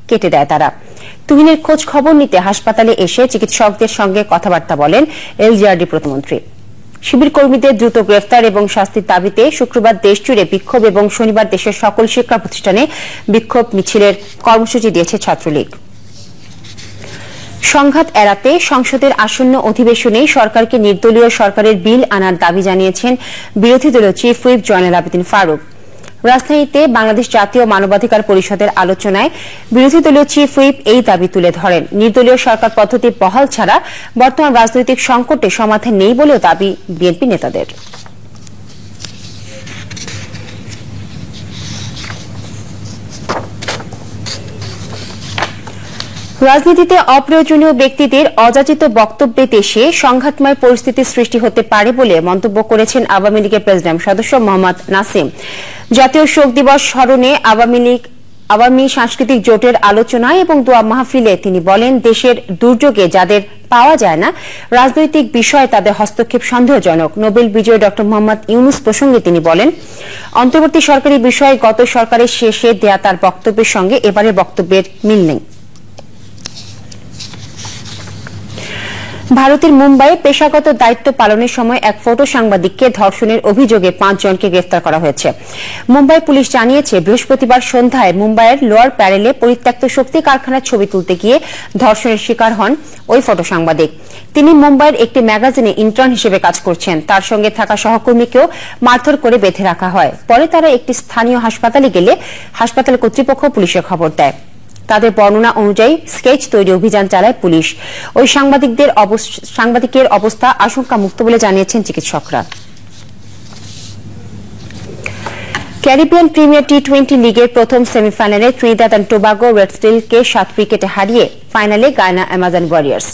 কেটে দেয় তারা। তুহিনের খোঁজ খবর নিতে হাসপাতালে এসে চিকিৎসকদের সঙ্গে কথাবার্তা বলেন এলজিআরডি প্রতিমন্ত্রী। শিবির কর্মীদের দ্রুত গ্রেফতার এবং শাস্তির দাবিতে শুক্রবার দেশজুড়ে বিক্ষোভ এবং শনিবার দেশের সকল শিক্ষা প্রতিষ্ঠানে বিক্ষোভ মিছিলের কর্মসূচি দিয়েছে ছাত্রলীগ। সংঘাত এড়াতে সংসদের আসন্ন অধিবেশনে সরকারকে নির্দলীয় সরকারের বিল আনার দাবি জানিয়েছেন বিরোধী দলীয় চিফ হুইপ জয়নাল আবেদিন ফারুক। রাজধানীতে বাংলাদেশ জাতীয় মানবাধিকার পরিষদের আলোচনায় বিরোধী দলীয় চিফ হুইপ এই দাবি তুলে ধরেন। নির্দলীয় সরকার পদ্ধতি বহাল ছাড়া বর্তমান রাজনৈতিক সংকটে সমাধান নেই বলেও দাবি বিএনপি নেতাদের। রাজনীতিতে অপ্রয়োজনীয় ব্যক্তিদের অযাচিত বক্তব্যে দেশে সংঘাতময় পরিস্থিতি সৃষ্টি হতে পারে বলে মন্তব্য করেছেন আওয়ামী লীগের প্রেসিডিয়াম সদস্য মোহাম্মদ নাসিম। জাতীয় শোক দিবস স্মরণে আওয়ামী সাংস্কৃতিক জোটের আলোচনায় এবং দোয়া মাহফিলে তিনি বলেন, দেশের দুর্যোগে যাদের পাওয়া যায় না, রাজনৈতিক বিষয়ে তাদের হস্তক্ষেপ সন্দেহজনক। নোবেল বিজয়ী ড মোহাম্মদ ইউনূস প্রসঙ্গে তিনি বলেন, অন্তর্বর্তী সরকারি বিষয়ে গত সরকারের শেষে দেয়া তার বক্তব্যের সঙ্গে এবারের বক্তব্যের মিল নেই। ভারতের মুম্বাইয়ে পেশাগত দায়িত্ব পালনের সময় এক ফটো সাংবাদিককে ধর্ষণের অভিযোগে 5 জনকে গ্রেফতার করা হয়েছে। মুম্বাই পুলিশ জানিয়েছে, বৃহস্পতিবার সন্ধ্যায় মুম্বাইয়ের লোয়ার প্যারেলে পরিত্যক্ত শক্তি কারখানার ছবি তুলতে গিয়ে ধর্ষণের শিকার হন ওই ফটো সাংবাদিক। তিনি মুম্বাইয়ের একটি ম্যাগাজিনে ইন্টার্ন হিসেবে কাজ করছেন। তার সঙ্গে থাকা সহকর্মীকেও মারধর করে বেঁধে রাখা হয়। পরে তারা একটি স্থানীয় হাসপাতালে গেলে হাসপাতাল কর্তৃপক্ষ পুলিশে খবর দেয়। তাদের বর্ণনা অনুযায়ী স্কেচ তৈরি অভিযান চালায় পুলিশ। ওই সাংবাদিকের অবস্থা আশঙ্কামুক্ত বলে জানিয়েছেন চিকিৎসকরা। ক্যারিবিয়ান প্রিমিয়ার টি-20 লিগের প্রথম সেমিফাইনালে ত্রিনিদাদ অ্যান্ড টোবাগো রেড স্টিলকে 7 উইকেটে হারিয়ে ফাইনালে গায়ানা অ্যামাজন ওয়ারিয়র্স।